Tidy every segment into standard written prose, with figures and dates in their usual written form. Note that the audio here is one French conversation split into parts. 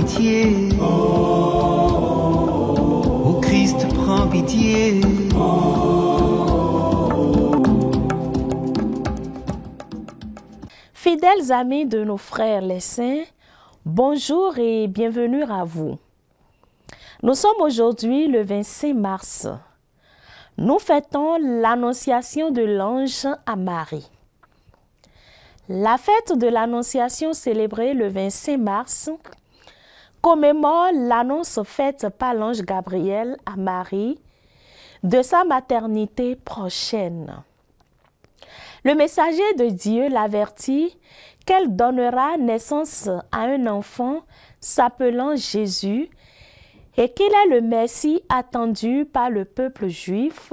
pitié. Ô Christ, prends pitié. Fidèles amis de nos frères les saints, bonjour et bienvenue à vous. Nous sommes aujourd'hui le 25 mars. Nous fêtons l'Annonciation de l'ange à Marie. La fête de l'Annonciation célébrée le 25 mars commémore l'annonce faite par l'ange Gabriel à Marie de sa maternité prochaine. Le messager de Dieu l'avertit qu'elle donnera naissance à un enfant s'appelant Jésus et qu'il est le Messie attendu par le peuple juif,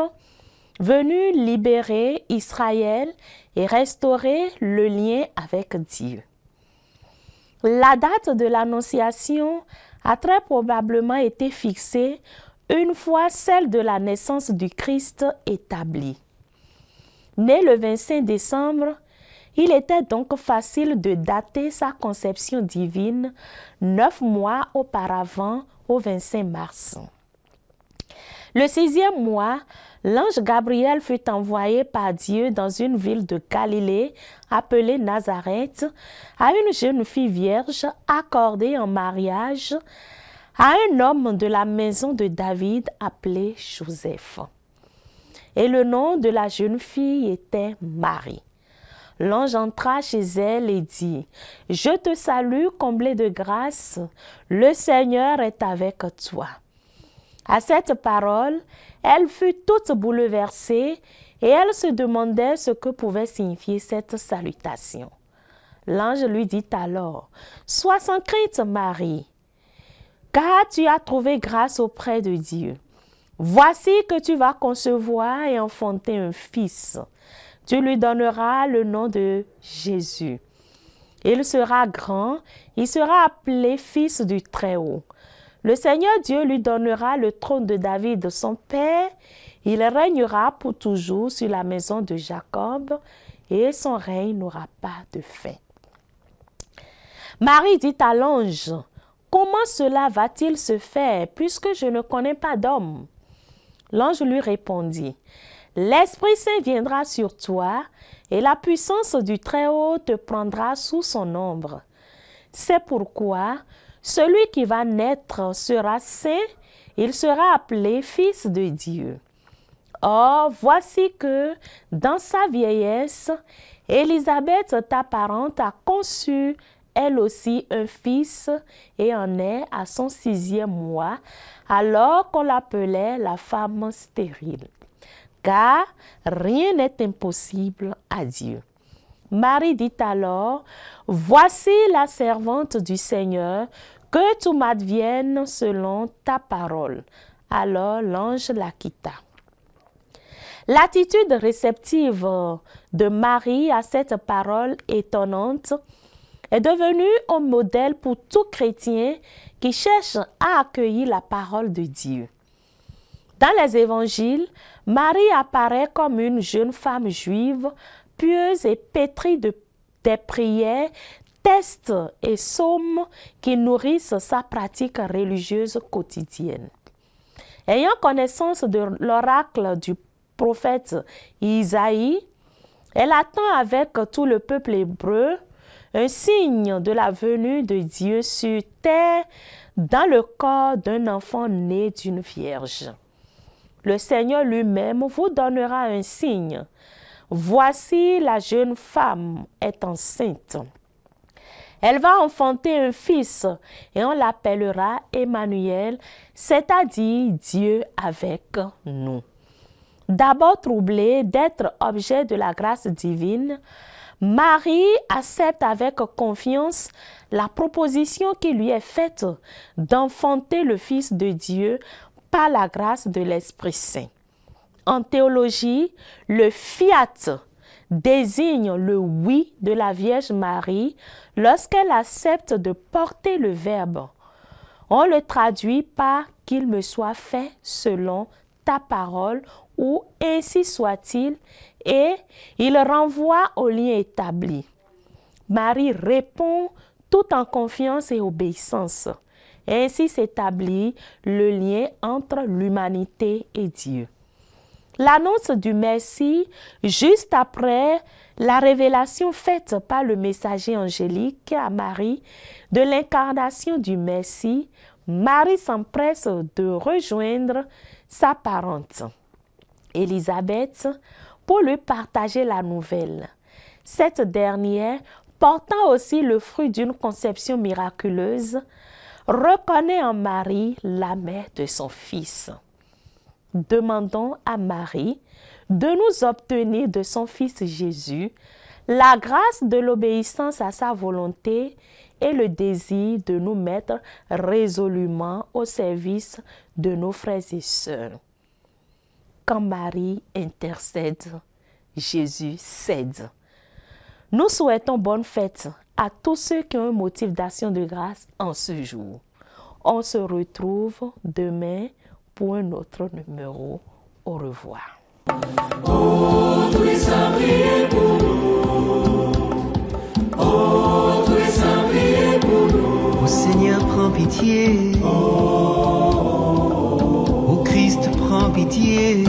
venu libérer Israël et restaurer le lien avec Dieu. La date de l'Annonciation a très probablement été fixée une fois celle de la naissance du Christ établie. Né le 25 décembre, il était donc facile de dater sa conception divine 9 mois auparavant, au 25 mars. Le 6e mois, l'ange Gabriel fut envoyé par Dieu dans une ville de Galilée appelée Nazareth à une jeune fille vierge accordée en mariage à un homme de la maison de David appelé Joseph. Et le nom de la jeune fille était Marie. L'ange entra chez elle et dit, « Je te salue, comblée de grâce, le Seigneur est avec toi. » À cette parole, elle fut toute bouleversée et elle se demandait ce que pouvait signifier cette salutation. L'ange lui dit alors, « Sois sans crainte, Marie, car tu as trouvé grâce auprès de Dieu. Voici que tu vas concevoir et enfanter un fils. Tu lui donneras le nom de Jésus. Il sera grand, il sera appelé fils du Très-Haut. Le Seigneur Dieu lui donnera le trône de David, son père. Il régnera pour toujours sur la maison de Jacob et son règne n'aura pas de fin. » Marie dit à l'ange, « Comment cela va-t-il se faire puisque je ne connais pas d'homme ?» L'ange lui répondit, « L'Esprit Saint viendra sur toi et la puissance du Très-Haut te prendra sous son ombre. C'est pourquoi celui qui va naître sera saint, il sera appelé Fils de Dieu. Or, voici que dans sa vieillesse, Élisabeth, ta parente, a conçu elle aussi un fils et en est à son 6e mois, alors qu'on l'appelait la femme stérile. Car rien n'est impossible à Dieu. » Marie dit alors, « Voici la servante du Seigneur, que tout m'advienne selon ta parole. » Alors l'ange la quitta. L'attitude réceptive de Marie à cette parole étonnante est devenue un modèle pour tout chrétien qui cherche à accueillir la parole de Dieu. Dans les évangiles, Marie apparaît comme une jeune femme juive, pieuse et pétrie des prières, textes et psaumes qui nourrissent sa pratique religieuse quotidienne. Ayant connaissance de l'oracle du prophète Isaïe, elle attend avec tout le peuple hébreu un signe de la venue de Dieu sur terre dans le corps d'un enfant né d'une vierge. Le Seigneur lui-même vous donnera un signe. Voici la jeune femme est enceinte. Elle va enfanter un fils et on l'appellera Emmanuel, c'est-à-dire Dieu avec nous. D'abord troublée d'être objet de la grâce divine, Marie accepte avec confiance la proposition qui lui est faite d'enfanter le Fils de Dieu par la grâce de l'Esprit Saint. En théologie, le fiat désigne le oui de la Vierge Marie lorsqu'elle accepte de porter le Verbe. On le traduit par « qu'il me soit fait selon ta parole » ou « ainsi soit-il » et il renvoie au lien établi. Marie répond tout en confiance et obéissance. Ainsi s'établit le lien entre l'humanité et Dieu. L'annonce du Messie, juste après la révélation faite par le messager angélique à Marie de l'incarnation du Messie, Marie s'empresse de rejoindre sa parente, Élisabeth, pour lui partager la nouvelle. Cette dernière, portant aussi le fruit d'une conception miraculeuse, reconnaît en Marie la mère de son Fils. Demandons à Marie de nous obtenir de son Fils Jésus la grâce de l'obéissance à sa volonté et le désir de nous mettre résolument au service de nos frères et sœurs. Quand Marie intercède, Jésus cède. Nous souhaitons bonne fête à tous ceux qui ont un motif d'action de grâce en ce jour. On se retrouve demain pour un autre numéro. Au revoir. Oh, tous les saints, priez pour nous. Oh, tous les saints, priez pour nous. Ô Seigneur, prends pitié. Ô Christ, prends pitié.